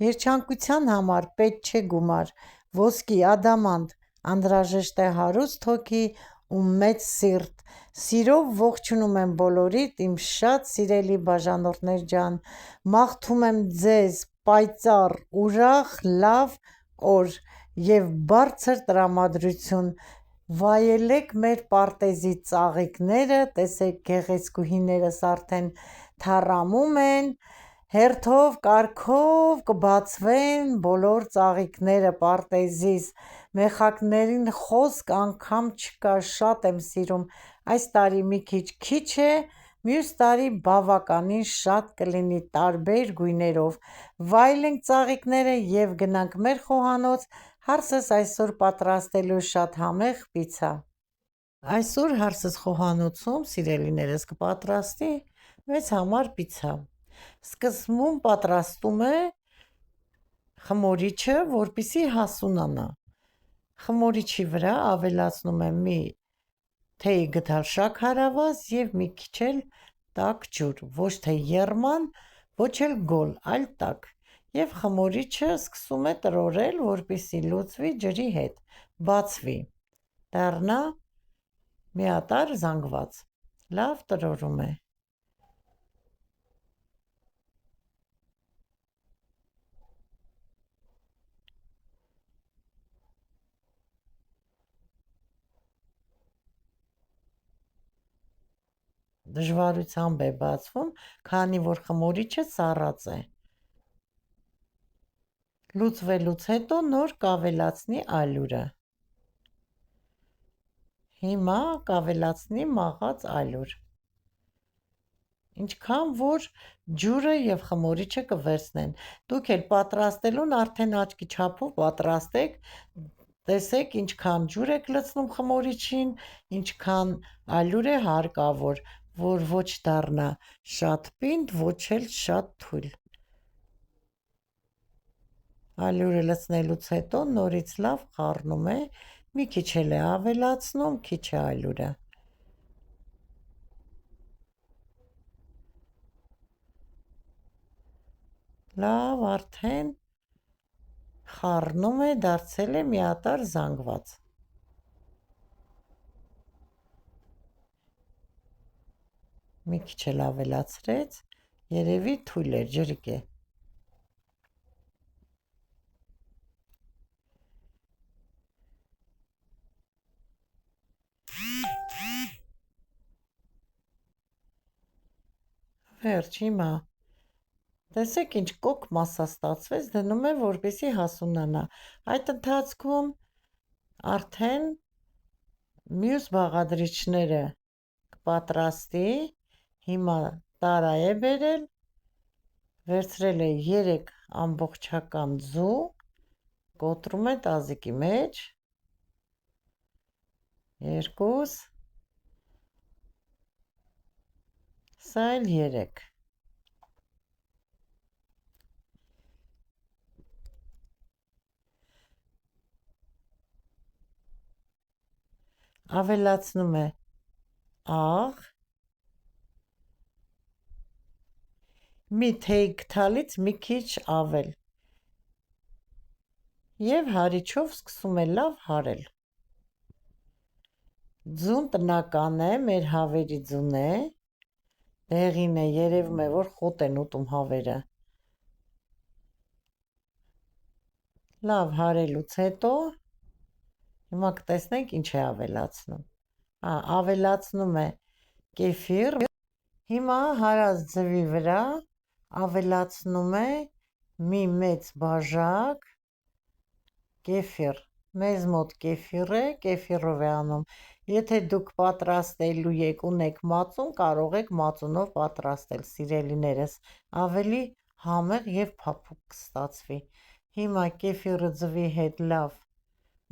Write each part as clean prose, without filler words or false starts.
Երջանկության համար պետք չէ գումար, ոսկի, ադամանդ, անհրաժեշտ է հարուստ հոգի ու մեծ սիրտ: Սիրով ողջունում եմ բոլորիդ, իմ շատ սիրելի բաժանորդներ ջան, մաղթում եմ ձեզ պայծառ, ուրախ, լավ օր և բարձր տրամադրություն: Վայելեք մեր պարտեզի ծաղիկները, տեսեք գեղեցկուհիներս արդեն թառամում են, հերթով, կարգով կբացվեն բոլոր ծաղիկները պարտեզիս: Մեխակներին խոսք անգամ չկա, շատ եմ սիրում: Այս տարի մի քիչ քիչ է, մյուս տարի բավականին շատ կլինի, տարբեր գույներով: Վայելենք ծաղիկները և գնանք մեր խոհանոց: Հարսս այսօր պատրաստելու շատ համեղ պիցցա: Այսօր հարսս խոհանոցում, սիրելիներս, կպատրաստի մեզ համար պիցցա: Սկզբում պատրաստում է խմորիչը, որպեսզի հասունանա: Խմորիչի վրա ավելացնում եմ մի թեյ գդալ շաքարավազ և մի քիչ էլ տաք ջուր, ոչ թե եռման, ոչ էլ գոլ, այլ տաք և խմորիչը սկսում է տրորել, որպեսզի լուծվի ջրի հետ, բացվի, դառնա միատարր զանգված: Լավ տրորում է: Դժվարությամբ է բացվում, քանի որ խմորիչը սառած է: Լուծվելուց հետո նոր կավելացնի ալյուրը: Հիմա կավելացնի մաղած ալյուր: Ինչքան որ ջուրը և խմորիչը կվերցնեն: Դուք էլ պատրաստելուն արդեն աչքի չափով պատրաստեք: Տեսեք ինչքան ջուր եք լցնում խմորիչին, ինչքան ալյուր է հարկավոր, որ ոչ դառնա շատ պինդ, ոչ էլ շատ թույլ: Ալյուրը լցնելուց հետո նորից լավ խառնում է, մի քիչ էլ է ավելացնում, քիչ է ալյուրը: Լավ արդեն խառնում է, դարձել է միատարր զանգված: Մի քիչ էլ ավելացրեց, երևի թույլ էր, ջրիկ է: Վերջ, հիմա տեսեք ինչ կոկ մասսա ստացվեց, դնում եմ, որպեսզի հասունանա: Այդ ընթացքում արդեն մյուս բաղադրիչները կպատրաստի: Հիմա տարա է բերել, վերցրել է 3 ամբողջական ձու, կոտրում է տազիկի մեջ, 2, սա էլ 3: Ավելացնում է աղ, մի թեյ գդալից մի քիչ ավել և հարիչով սկսում է լավ հարել: Ձուն տնական է, մեր հավերի ձուն է, դեղին է, երևում է, որ խոտ են ուտում հավերը: Լավ հարելուց հետո հիմա կտեսնենք ինչ է ավելացնում: Ավելացնում է կեֆիր: Հիմա հարած ձվի վրա ավելացնում է մի մեծ բաժակ կեֆիր: Մեզ մոտ կեֆիր է, կեֆիրով է անում: Եթե դուք պատրաստելու եք, ունեք մածուն, կարող եք մածունով պատրաստել, սիրելիներս, ավելի համեղ և փափուկ կստացվի: Հիմա կեֆիրը ձվի հետ լավ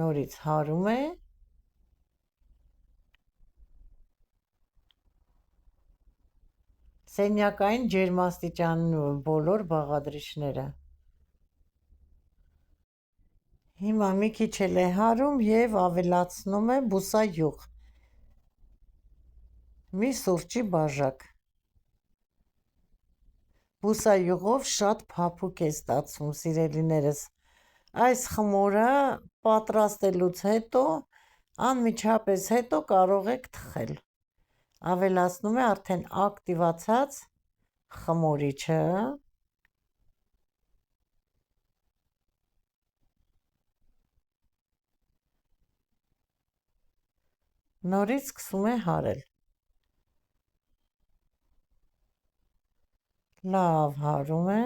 նորից հարում է: Սենյակային ջերմաստիճանում են բոլոր բաղադրիչները: Հիմա մի քիչ էլ է հարում և ավելացնում է բուսայուղ, մի սուրճի բաժակ: բուսայուղով շատ փափուկ է ստացվում, սիրելիներս։ Այս խմորը պատրաստելուց հետո, անմիջապես հետո կարող եք թխել։ Ավելացնում է արդեն ակտիվացած խմորիչը։ Նորից սկսում է հարել։ Լավ հարում է։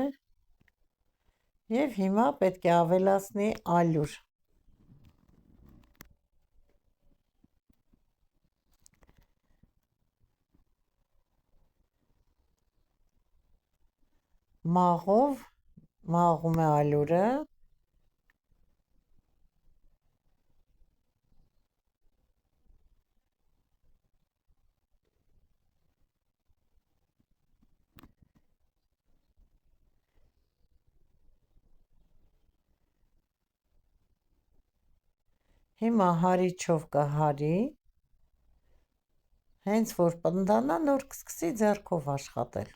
Եվ հիմա պետք է ավելացնի ալյուր։ Մաղով մաղում է ալյուրը։ Հիմա հարիչով կհարի, հենց որ պնդանա, նոր կսկսի ձեռքով աշխատել։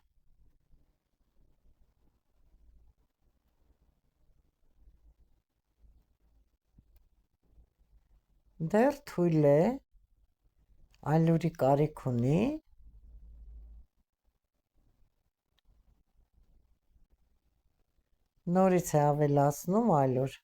Դեռ թույլ է, ալյուրի կարիք ունի։ Նորից է ավելացնում ալյուր։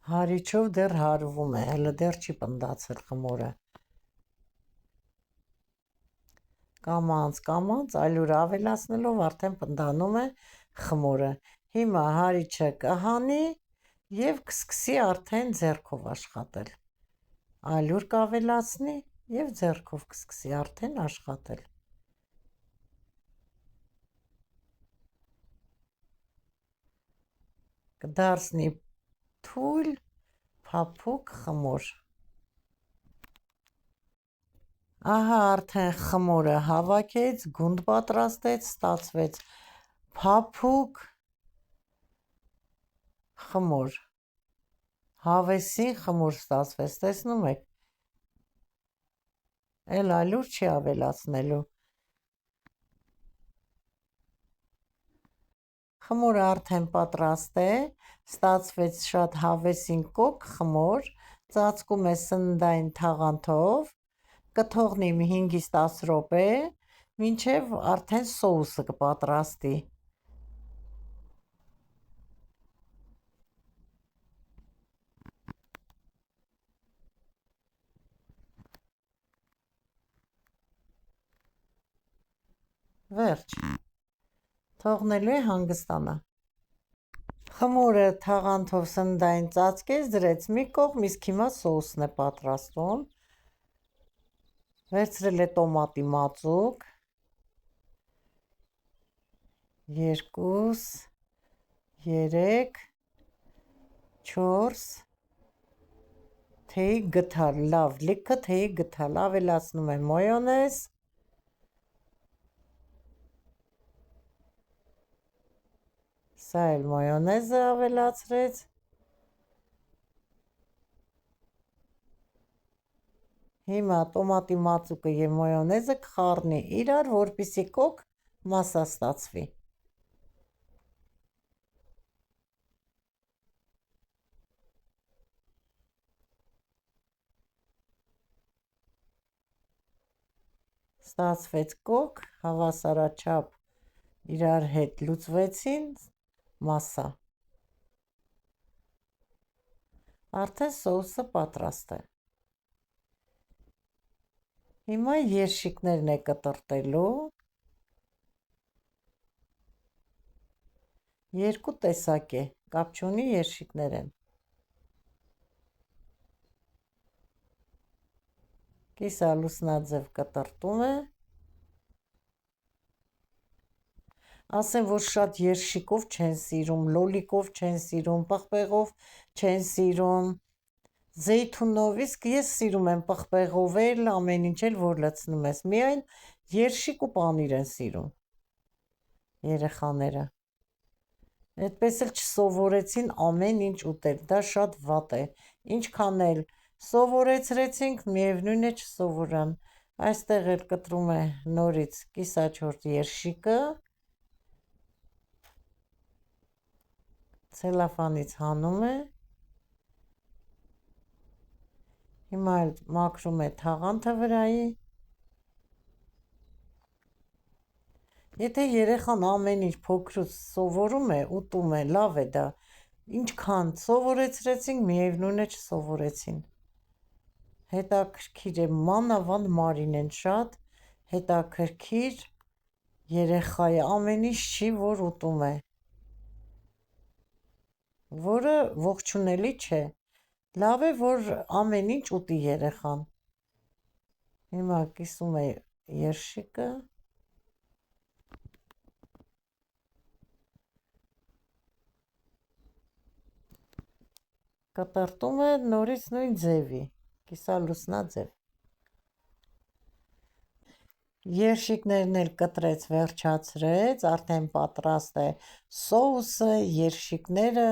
Հարիչով դեռ հարվում է, հələ դեռ չի պնդացել խմորը։ Կամաց ալյուրը ավելացնելով արդեն պնդանում է խմորը։ Հիմա հարիչը կհանի և կսկսի արդեն ձեռքով աշխատել։ Ալյուր կավելացնի և ձեռքով կսկսի արդեն աշխատել։ Կդարձնի թույլ, փափուկ խմոր։ Ահա արդեն խմորը հավաքեց, գունդ պատրաստեց, ստացվեց փափուկ խմոր։ Հավեսին խմոր ստացվեց, տեսնում եք։ Էլ ալյուր չի ավելացնելու։ Խմորը արդեն պատրաստ է, ստացվեց շատ հավեսին կոկ խմոր, ծածկում է սննդային թաղանթով, կթողնի 5-ից 10 րոպե, մինչև արդեն սոուսը կպատրաստի։ Վերջ, թողնելու է հանգստանա։ Խմորը թաղանթով սննդային ծածկեց, դրեց մի կողմ, իսկ հիմա սոուսն է պատրաստում։ Վերցրել է տոմատի մածուկ, 2, 3, 4 թեյի գդալ, լավ լիքը թեյի գդալ, ավելացնում է մայոնեզ, սա էլ մայոնեզը ավելացրեց, հիմա տոմատի մածուկը և մայոնեզը կխառնի իրար, որպեսզի կոկ մասսա ստացվի։ Ստացվեց կոկ, հավասարաչափ իրար հետ լուծվեցին մասսա։ Արդեն սոուսը պատրաստ է։ Հիմա երշիկներն է կտրատելու։ Երկու տեսակ է, կապ չունի, երշիկներ են։ Կիսալուսնաձև կտրատում է։ Ասեմ, որ շատ երշիկով չեն սիրում, լոլիկով չեն սիրում, պղպեղով չեն սիրում, զեյթունով, իսկ ես սիրում եմ պղպեղով էլ, ամեն ինչ էլ որ լցնում ես, միայն երշիկ ու պանիր են սիրում երեխաները։ Այդպես էլ չսովորեցին ամեն ինչ ուտել, դա շատ վատ է, ինչքան էլ սովորեցրեցինք, միևնույն է չսովորան։ Այստեղ էլ կտրում է նորից կիսաջորդ երշիկը, ցելոֆանից հանում է, հիմա էլ մաքրում է թաղանթը վրայի։ Եթե երեխան ամեն ինչ փոքրուց սովորում է, ուտում է, լավ է դա, ինչքան սովորեցրեցինք, միևնույն է չսովորեցին։ Հետաքրքիր է, մանավանդ Մարինեն շատ հետաքրքիր երեխա է, ամեն ինչ չի, որ ուտում է, որը ողջունելի չէ, լավ է, որ ամեն ինչ ուտի երեխան։ Հիմա կիսում է երշիկը, կտրտում է նորից նույն ձևի, կիսալուսնաձև։ Երշիկներն էլ կտրեց, վերջացրեց, արդեն պատրաստ է սոուսը, երշիկները,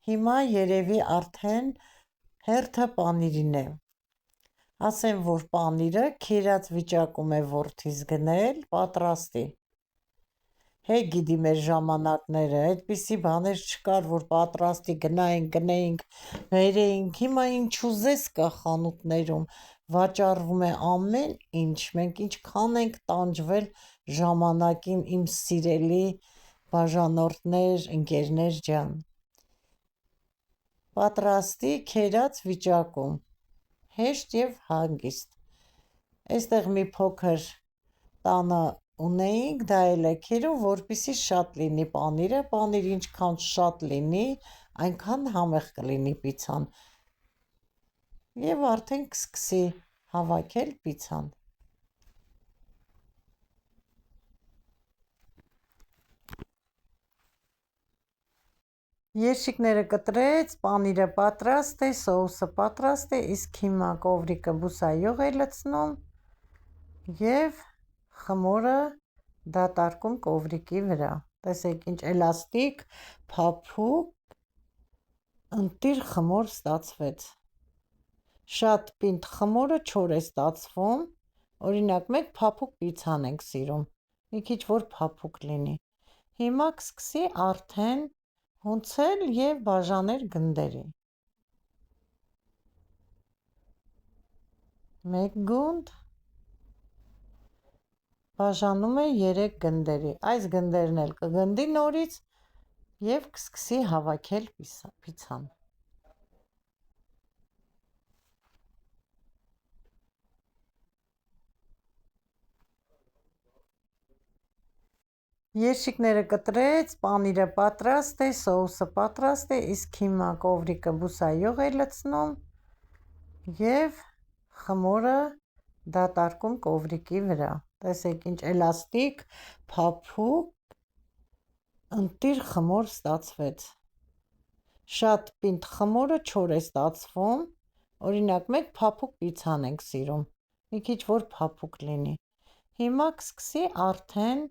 հիմա երևի արդեն հերթը պանիրին է։ Ասեմ, որ պանիրը քերած վիճակում է որդիս գնել, պատրաստի։ Հետ գիտի մեր ժամանակները, այդպիսի բաներ չկար, որ պատրաստի գնայինք, գնեինք, բերեինք, հիմա ինչ ուզես կա խանութներում, վաճառվում է ամեն ինչ, մենք ինչքան ենք տանջվել ժամանակին, իմ սիրելի բաժանորդներ, ընկերներ ջան։ Պատրաստի քերած վիճակում, հեշտ և հանգիստ։ Այստեղ մի փոքր տանը ունեինք, դա էլ է քերում, որպեսզի շատ լինի պանիրը, պանիր ինչքան շատ լինի, այնքան համեղ կլինի պիցան։ Եվ արդեն կսկսի հավաքել պիցան։ Երշիկները կտրեց, պանիրը պատրաստ է, սոուսը պատրաստ է, իսկ հիմա կովրիկը բուսայուղ է լցնում և խմորը դատարկում կովրիկի վրա։ Տեսեք ինչ էլաստիկ, փափուկ, ընտիր խմոր ստացվեց։ Շատ պինդ խմորը չոր է ստացվում, օրինակ մենք փափուկ պիցան ենք սիրում, մի քիչ որ փափուկ լինի։ Հիմա կսկսի արդեն հունցել և բաժանել գնդերի։ Մեկ գունդ բաժանում է 3 գնդերի, այս գնդերն էլ կգնդի նորից և կսկսի հավաքել պիցան։ Երշիկները կտրեց, պանիրը պատրաստ է, սոուսը պատրաստ է, իսկ հիմա կովրիկը բուսայուղ է լցնում և խմորը դատարկում կովրիկի վրա։ Տեսեք ինչ էլաստիկ, փափուկ, ընտիր խմոր ստացվեց։ Շատ պինդ խմորը չոր է ստացվում, օրինակ մենք փափուկ պիցան ենք սիրում, մի քիչ որ փափուկ լինի։ Հիմա կսկսի արդեն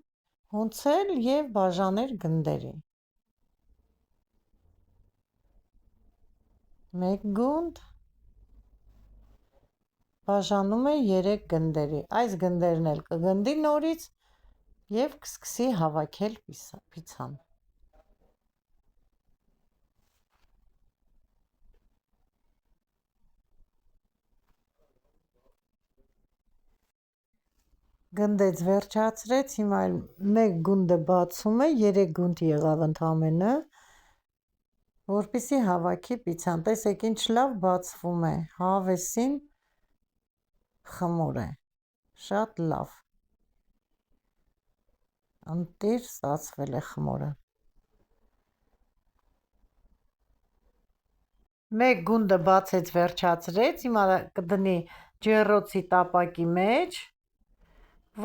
հունցել և բաժանել գնդերի։ Մեկ գունդ բաժանում է 3 գնդերի, այս գնդերն էլ կգնդի նորից և կսկսի հավաքել պիցան։ Գնդեց, վերջացրեց, հիմա էլ մեկ գունդը բացում է, 3 գունդ եղավ ընդամենը, որպեսզի հավաքի պիցան։ Տեսեք ինչ լավ բացվում է, հավեսին խմոր է, շատ լավ, ընտիր ստացվել է խմորը։ Մեկ գունդը բացեց, վերջացրեց, հիմա կդնի ջեռոցի տապակի մեջ,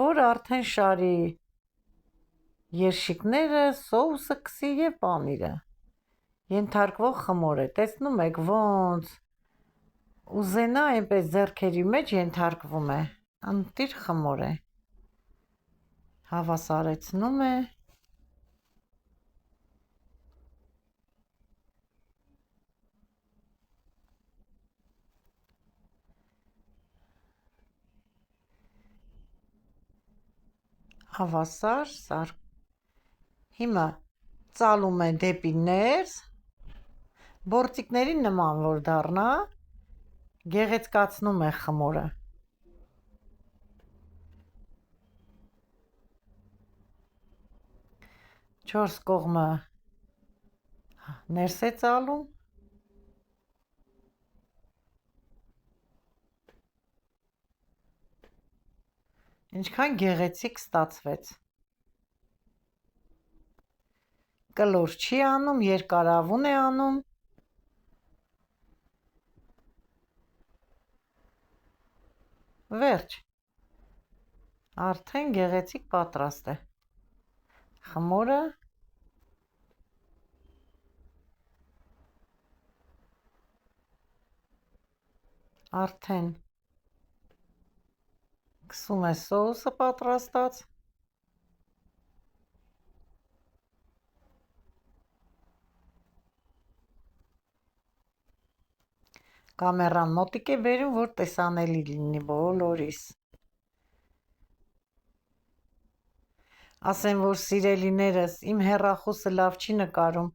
որ արդեն շարի երշիկները, սոուսը կսի և պանիրը։ Ենթարկվող խմոր է, տեսնում եք ոնց ուզենա այնպես ձեռքերի մեջ ենթարկվում է, ընտիր խմոր է, հավասարեցնում է, հավասար հիմա ծալում է դեպի ներս, բորտիկների նման որ դառնա, գեղեցկացնում է խմորը։ 4 կողմը ներս է ծալում, ինչքան գեղեցիկ ստացվեց։ Կլոր չի անում, երկարավուն է անում։ Վերջ, արդեն գեղեցիկ պատրաստ է։ Խմորը արդեն սկսում է սոուսը պատրաստած։ Կամերան մոտիկ է բերում, որ տեսանելի լինի բոլորիս։ Ասեմ, որ սիրելիներս, իմ հեռախոսը լավ չի նկարում,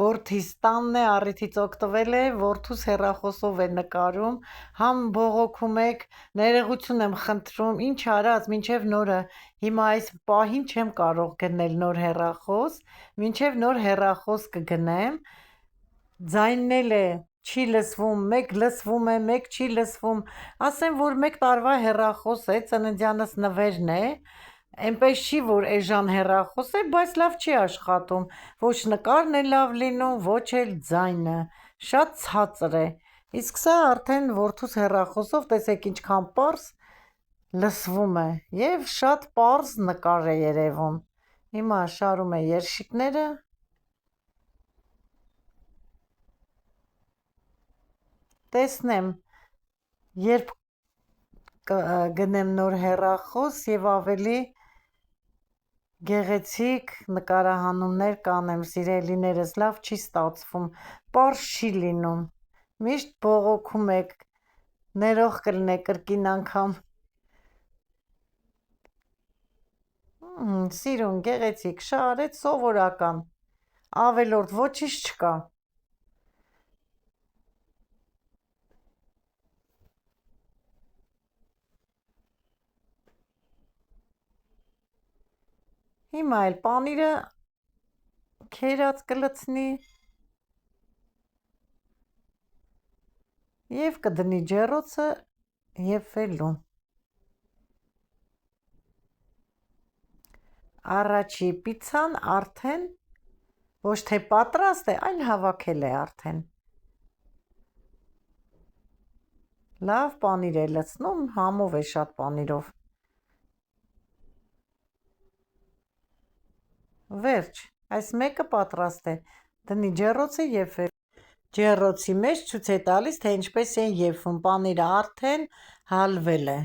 որդիս տանն է, առիթից օգտվել է, որդուս հեռախոսով է նկարում, համ բողոքում եք, ներողություն եմ խնդրում, ինչ արած, մինչև նորը, հիմա այս պահին չեմ կարող գնել նոր հեռախոս, մինչև նոր հեռախոս կգնեմ, ձայնն էլ է, չի լսվում, մեկ լսվում է, մեկ չի լսվում, ասեմ, որ 1 տարվա հեռախոս է, ծննդյանս նվերն է, այնպես չի, որ էժան հեռախոս է, բայց լավ չի աշխատում, ոչ նկարն է լավ լինում, ոչ էլ ձայնը, շատ ցածր է, իսկ սա արդեն որդուս հեռախոսով, տեսեք ինչքան պարզ լսվում է և շատ պարզ նկար է երևում։ Հիմա շարում է երշիկները, տեսնեմ, երբ գնեմ նոր հեռախոս և ավելի գեղեցիկ նկարահանումներ կանեմ, սիրելիներս, լավ չի ստացվում, պարզ չի լինում, միշտ բողոքում եք, ներող կլինեք կրկին անգամ։ Սիրուն, գեղեցիկ, շարեց սովորական, ավելորդ ոչինչ չկա։ Հիմա էլ պանիրը քերած կլցնի և կդնի ջեռոցը եփվելու։ Առաջի պիցցան արդեն ոչ թե պատրաստ է, այլ հավաքել է արդեն։ Լավ պանիր է լցնում, համով է շատ պանիրով։ Վերջ, այս մեկը պատրաստ է, դնի ջեռոցը եփվելու։ Ջեռոցի մեջ ցույց է տալիս, թե ինչպես են եփվում, պանիրը արդեն հալվել է։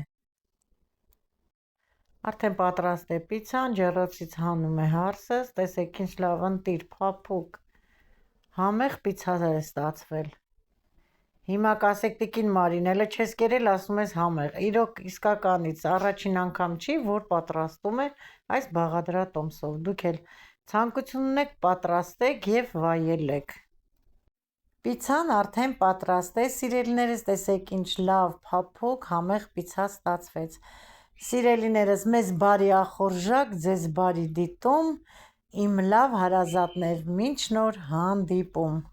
Արդեն պատրաստ է պիցցան, ջեռոցից հանում է հարսս, տեսեք ինչ լավ ընտիր, փափուկ, համեղ պիցցա է ստացվել։ Հիմա կասեք տիկին Մարին, էլը չես կերել, ասում ես համեղ, իրոք իսկականից առաջին անգամ չի, որ պատրաստում է այս բաղադրատոմսով, դուք էլ ցանկություն ունեք պատրաստեք և վայելեք։ Պիցցան արդեն պատրաստ է, սիրելիներս, տեսեք ինչ լավ փափուկ համեղ պիցցա ստացվեց։ Սիրելիներս, մեզ բարի ախորժակ, ձեզ բարի դիտում, իմ լավ հարազատներ, մինչ նոր հանդիպում։